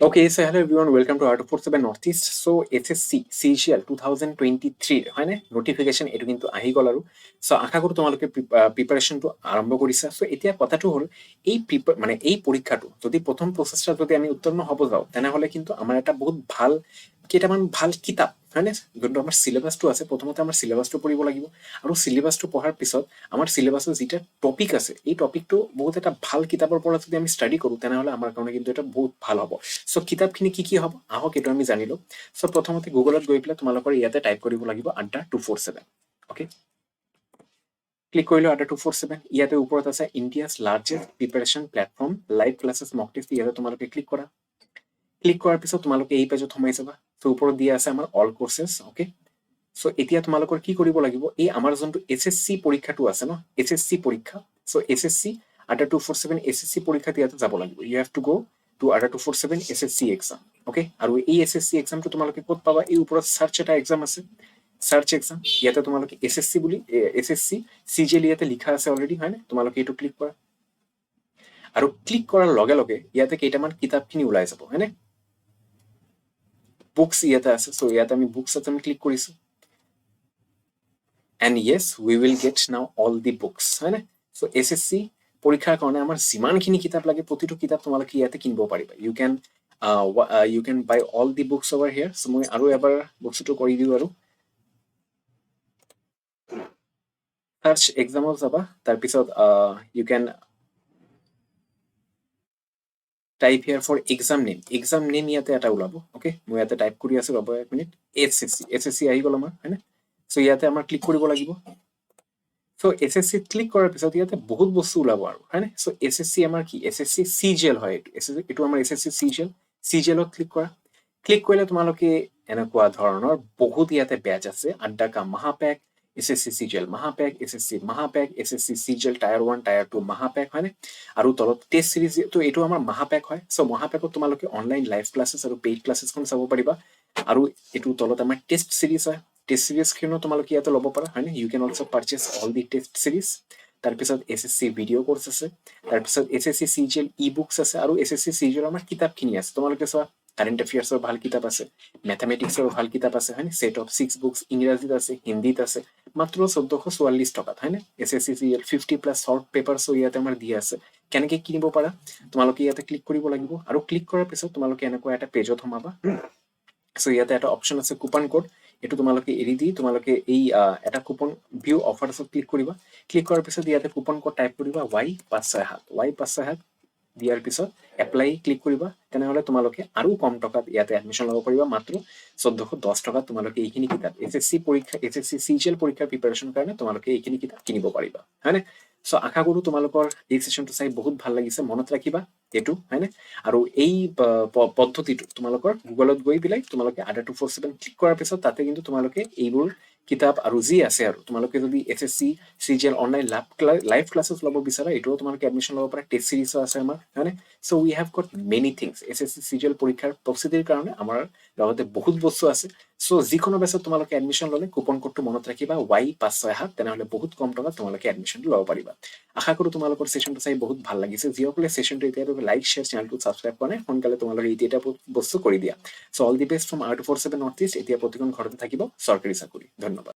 Okay, so hello everyone, welcome to R247 Northeast. So SSC CGL 2023 হয় না notification এটো কিন্তু আহি গল আৰু সো আশা কৰো তোমালোকে প্ৰিপাৰেচনটো আৰম্ভ কৰিছা। সো এতিয়া কথাটো হল এই মানে এই পৰীক্ষাটো যদি প্ৰথম প্ৰচেষ্টা যদি আমি উত্তীৰ্ণ হ'ব যাও তেনেহলে কিন্তু আমাৰ এটা বহুত ভাল কেইটামান ভাল কিতাপ হয় না যোনটো আমাৰ সিলেবাসটো আছে প্ৰথমতে আমাৰ সিলেবাসটো পঢ়িব লাগিব আৰু সিলেবাসটো পঢ়াৰ পিছত আমাৰ সিলেবাসৰ যেটা টপিক আছে এই টপিকটো বহুত এটা ভাল কিতাপৰ পৰা যদি আমি ষ্টাডি কৰো তেনেহলে আমাৰ কাৰণে কিন্তু এটা বহুত ভাল হ'ব। সো কিতাপখিনি কি হ'ব আহক এটো আমি জানিলো। সো প্ৰথমতে গুগলত গৈ পেলাই তোমালোকৰ ইয়াতে টাইপ কৰিব লাগিব আড্ডা 247। ওকে, ক্লিক কৰিলো আড্ডা 247। ইয়াতে ওপৰত আছে India's largest preparation platform live classes mock test. ইয়াতে তোমালোকে ক্লিক কৰা। ক্লিক কৰাৰ পিছত তোমালোকে এই পেজত সোমাই যাবা। সো ওপৰত দিয়া আছে আমাৰ অল কোৰ্সেছ। ওকে, সো এতিয়া তোমালোকৰ কি কৰিব লাগিব এই আমাৰ যোনটো এসএসসি পৰীক্ষাটো আছে ন এসএসসি পৰীক্ষা। সো এসএসসি আড্ডা 247 এসএসসি পৰীক্ষা দিয়াতে যাব লাগিব। You have to go to ADA 247 SSC exam. Okay, আৰু এই SSC exam টো তোমালোকে ক'ত পাবা এই ওপৰত সার্চ এটা এক্সাম আছে সার্চ এক্সাম ইয়াতে তোমালোকে SSC বুলি SSC CGL ইয়াতে লিখা আছে অলৰেডি হয় না তোমালোকে এটো ক্লিক কৰা আৰু ক্লিক কৰাৰ লগে লগে ইয়াতে কেইটামান কিতাপখিনি ওলাই যাব হয় না বুকস ইয়াতে আছে। সো ইয়াতে আমি বুকসত আমি ক্লিক কৰিছো and yes we will get now all the books হয় না। সো SSC পৰীক্ষাৰ কাৰণে আমাৰ যিমানখিনি কিতাপ লাগে প্ৰতিটো কিতাপ তোমালোকে ইয়াতে কিনিব পাৰিবা। you can buy all the books over here. so মই আৰু এবাৰ বস্তুটো কৰি দিও আৰু সাৰ্চ এক্সামত যাবা তাৰ পিছত you can type here for exam name ইয়াতে এটা ওলাব। ওকে, মই ইয়াতে টাইপ কৰি আছো ৰব এক মিনিট SSC আহি গল আমাৰ হয় না। সো ইয়াতে আমাৰ ক্লিক কৰিব লাগিব। সো SSC ক্লিক কৰাৰ পিছত ইয়াতে বহুত বস্তু ওলাব আৰু হয় না। সো SSC আমাৰ কি SSC CGL হয় এটো আমাৰ SSC CGL ক্লিক কৰা। ক্লিক কৰিলে তোমালোকে এনেকুৱা ধৰণৰ বহুত ইয়াতে ব্যাচ আছে আড্ডা কা মহাপেক SSC CGL মহাপেক SSC মহাপেক SSC CGL tyre 1 tyre 2 মহাপেক হয় না। আৰু তলত টেষ্ট সিৰিজ তো এটো আমাৰ মহাপেক হয়। সো মহাপেকত তোমালোকে অনলাইন লাইভ ক্লাसेस আৰু পেইড ক্লাसेस খন চাব পাৰিবা আৰু এটো তলত আমাৰ টেষ্ট সিৰিজ হয়। টেষ্ট সিৰিজ খিনো তোমালোকে ইয়াতে ল'ব পাৰা হয় না। You can also purchase all the test series. তাৰ পিছত SSC ভিডিও কোৰ্স আছে, তাৰ পিছত SSC CGL ই বুকস আছে আৰু SSC CGL আমাৰ কিতাপখিনি আছে। তোমালোকে চোৱা কাৰেন্ট অ্যাফেয়াৰ্সৰ ভাল কিতাপ আছে, ম্যাথমেটিক্সৰ ভাল কিতাপ আছে হয় না। সেট অফ 6 বুকস ইংৰাজীত আছে, হিন্দীত আছে মাত্ৰ 1444 টকাত হয় না। SSC CGL 50+ শৰ্ট পেপাৰস ইয়াতে আমাৰ দিয়া আছে। কেনেকে কিনিব পাৰা তোমালোকে ইয়াতে ক্লিক কৰিব লাগিব আৰু ক্লিক কৰাৰ পিছত তোমালোকে এনেকুৱা এটা পেজত সোমাবা। সো ইয়াতে এটা অপশন আছে কুপন কোড এটো তোমালোকে এৰি দি তোমালোকে এই এটা কুপন ভিউ অফাৰছত ক্লিক কৰিবা। ক্লিক কৰাৰ পিছত ইয়াতে কুপন কোড টাইপ কৰিবা Y567 দিয়াৰ পিছত এপ্লাই ক্লিক কৰিবা। তেনেহলে তোমালোকে আৰু কম টকাত ইয়াতে এডমিশন ল'ব পাৰিবা মাত্ৰ 1410 টকাত তোমালোকে এইখিনি কিতাপ SSC পৰীক্ষা SSC CGL পৰীক্ষাৰ প্ৰিপাৰেচন কাৰণে তোমালোকে এইখিনি কিতাপ কিনিব পাৰিবা হয় না। সো আশা কৰো তোমালোকৰ এই সেশনটো চাই বহুত ভাল লাগিছে। মনত ৰাখিবা এটো হয় না। আৰু এই পদ্ধতিটো তোমালোকৰ গুগলত গৈ বিলাই তোমালোকে ADA 247 ক্লিক কৰাৰ পিছত তাতে কিন্তু তোমালোকে এইবোৰ কিতাপ আৰু যি আছে আৰু তোমালোকে যদি SSC CGL অনলাইন লাইভ ক্লাसेस ল'ব বিচাৰা এটো তোমালোকে এডমিশন ল'ব পাৰা। টেষ্ট সিৰিজ আছে আমাৰ হয় না। So we have got many things SSC CGL পৰীক্ষাৰ প্ৰস্তুতিৰ কাৰণে আমাৰ লগতে বহুত বস্তু আছে। সো যিকোনো বেচত তোমালোকে এডমিশন ল'লে কুপন কোডটো মনত ৰাখিবা Y567 তেনেহলে বহুত কম টকাত তোমালোকে এডমিশনটো ল'ব পাৰিবা। আশা কৰো তোমালোকৰ সেশনটো চাই বহুত ভাল লাগিছে। যিসকলে সেশনটো এতিয়ালৈকে লাইক শেয়াৰ চেনেলটো সাবস্ক্ৰাইব কৰা নাই সোনকালে তোমালোকে এটা বস্তু কৰি দিয়া। So all the best from R247 north east. এতিয়া প্ৰতিখন ঘৰতে থাকিব চৰকাৰী চাকৰি। ধন্যবাদ।